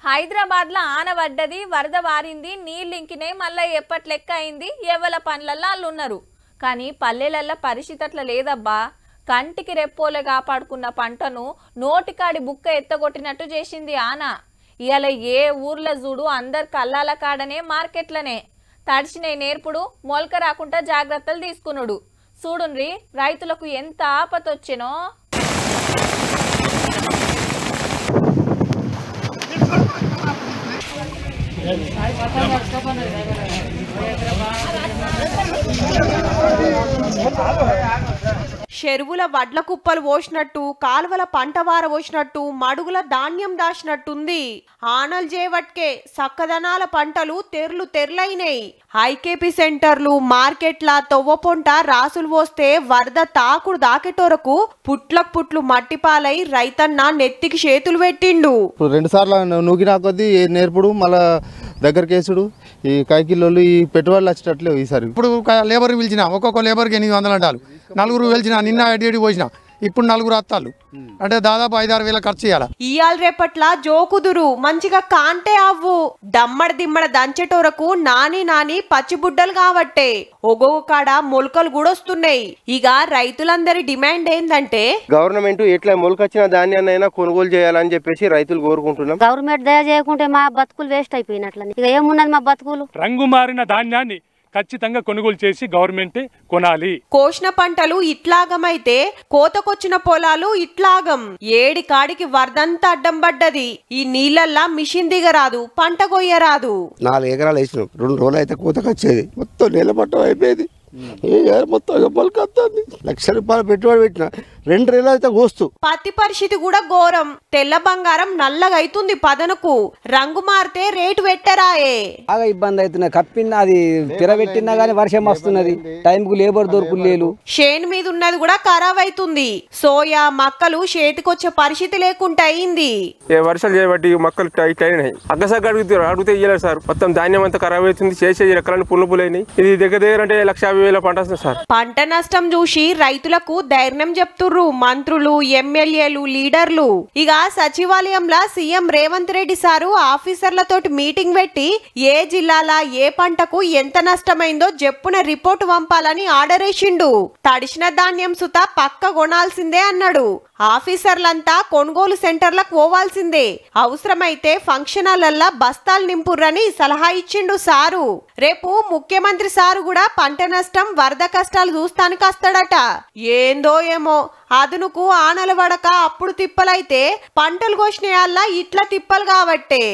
హైదరాబాద్ లో ఆన పడ్డది, వరద వారింది, నీళ్ళింకినే మళ్ళీ ఎప్పటి లెక్క అయింది. ఎవల పనులల్లో అల్లున్నారు. కానీ పల్లెలల్ల పరిస్థితి అట్లా లేదబ్బా. కంటికి రెప్పోలే కాపాడుకున్న పంటను నోటికాడి బుక్క ఎత్తగొట్టినట్టు చేసింది ఆన. ఇవాళ ఏ ఊర్ల చూడు అందరు కల్లాల కాడనే మార్కెట్లనే. తడిచిన నేర్పుడు మొలక రాకుండా జాగ్రత్తలు తీసుకున్నాడు. చూడుండ్రి రైతులకు ఎంత ఆపతొచ్చెనో. చెరువుల వడ్ల కుప్పలు పోసినట్టు, కాలువల పంట వార పోసినట్టు, మడుగుల ధాన్యం దాచినట్టుంది. ఆనలు చేవట్కే సక్కదనాల పంటలు తెర్లైనాయి. ఐకేపీ సెంటర్లు, మార్కెట్ల తొవ్వపొంట రాసులు పోస్తే వరద తాకుడు దాకేటోరకు పుట్లకు పుట్లు మట్టిపాలై రైతన్న నెత్తికి చేతులు పెట్టిండు. 2 సార్లు నూగినా కొద్దీ నేర్పుడు మళ్ళా దగ్గర కేసుడు. ఈ కైకిల్లోళ్ళు ఈ పెట్టుబడులు వచ్చేటట్లే ఈసారి. ఇప్పుడు లేబర్ పిలిచిన ఒక్కొక్క లేబర్కి 800 అంటారు. 4 పిలిచిన నిన్న ఎడి పోసిన ఇప్పుడు 4 అత్తాలు అంటే దాదాపు 5-6 వేల ఖర్చు చేయాలి. ఇయాల రేపట్ల జోకుదురు మంచిగా కాంటే అవ్వు దమ్మడ దిమ్మడ దంచేటోరకు నాని పచ్చిబుడ్డలు కావట్టే ఒగొక కాడ మొలకలు కూడా వస్తున్నాయి. ఇక రైతులందరి డిమాండ్ ఏందంటే గవర్నమెంట్ ఎట్లా మొలకొచ్చిన ధాన్యాన్నైనా కొనుగోలు చేయాలని చెప్పేసి రైతులు కోరుకుంటున్నాం. గవర్నమెంట్ దయ చేయకుంటే మా బతుకులు వేస్ట్ అయిపోయినట్లని. ఇక ఏమున్నది మా బతుకులు? రంగు మారిన ధాన్యాన్ని ఖచ్చితంగా కొనుగోలు చేసి గవర్నమెంట్ కొనాలి. కోసిన పంటలు ఇట్లాగమైతే కోతకొచ్చిన పొలాలు ఇట్లాగం. ఏడి కాడికి వరదంతా అడ్డం పడ్డది. ఈ నీళ్ళల్లా మిషన్ దిగరాదు, పంట కొయ్యరాదు. 4 ఎకరాలు వేసినాం. 2 రోజులు అయితే కోతకొచ్చేది. మొత్తం నీళ్ళపట్టం అయిపోయేది. మొత్తం మొలకొస్తుంది. ₹1,00,000 పెట్టుబడి పెట్టిన 2 రోజులు అయితే కోస్తూ. పత్తి పరిస్థితి కూడా ఘోరం. తెల్ల బంగారం నల్లగైతుంది పదనకు. రంగు మారితే రేటు పెట్టరాయే. బాగా ఇబ్బంది అవుతున్నాయి. కప్పిన అది తిరబెట్టినా గానీ వర్షం వస్తున్నది. టైంకు లేబర్ దొరుకులేదు. షేన్ మీద ఉన్నది కూడా ఖరాబ్ అవుతుంది. సోయా మక్కలు చేతికొచ్చే పరిస్థితి లేకుండా అయింది. వర్షాలు చేయబట్టి మొక్కలు టైట్ అయినాయి. అగ్గసారి అడిగితే ఇయ్యలేదు సార్. మొత్తం ధాన్యం అంతా ఖరాబ్ అవుతుంది. చేసే ఎకరాన్ని పుల్లపులైనాయి. ఇది దగ్గర అంటే 1,50,000 పంట వస్తుంది సార్. పంట నష్టం చూసి రైతులకు ధైర్యం చెప్తుర్రు మంత్రులు, ఎమ్మెల్యేలు, లీడర్లు. ఇక సచివాలయంలో సీఎం రేవంత్ రెడ్డి సారు ఆఫీసర్లతోటి మీటింగ్ పెట్టి ఏ జిల్లాల ఏ పంటకు ఎంత నష్టమైందో చెప్పున రిపోర్టు పంపాలని ఆర్డర్ వేసిండు. తడిసిన ధాన్యం సుత పక్క కొనాల్సిందే అన్నాడు. ఆఫీసర్లంతా కొనుగోలు సెంటర్లకు పోవాల్సిందే. అవసరమైతే ఫంక్షన్ హాల్లల్లా బస్తాలు నింపుర్రని సలహా ఇచ్చిండు సారు. రేపు ముఖ్యమంత్రి సారు కూడా పంట నష్టం, వరద కష్టాలు చూస్తానికి వస్తాడట. ఏందో ఏమో అదునుకు ఆనలు పడక అప్పుడు తిప్పలైతే పంటలు కోసినయాల్లా ఇట్లా తిప్పలు కాబట్టే.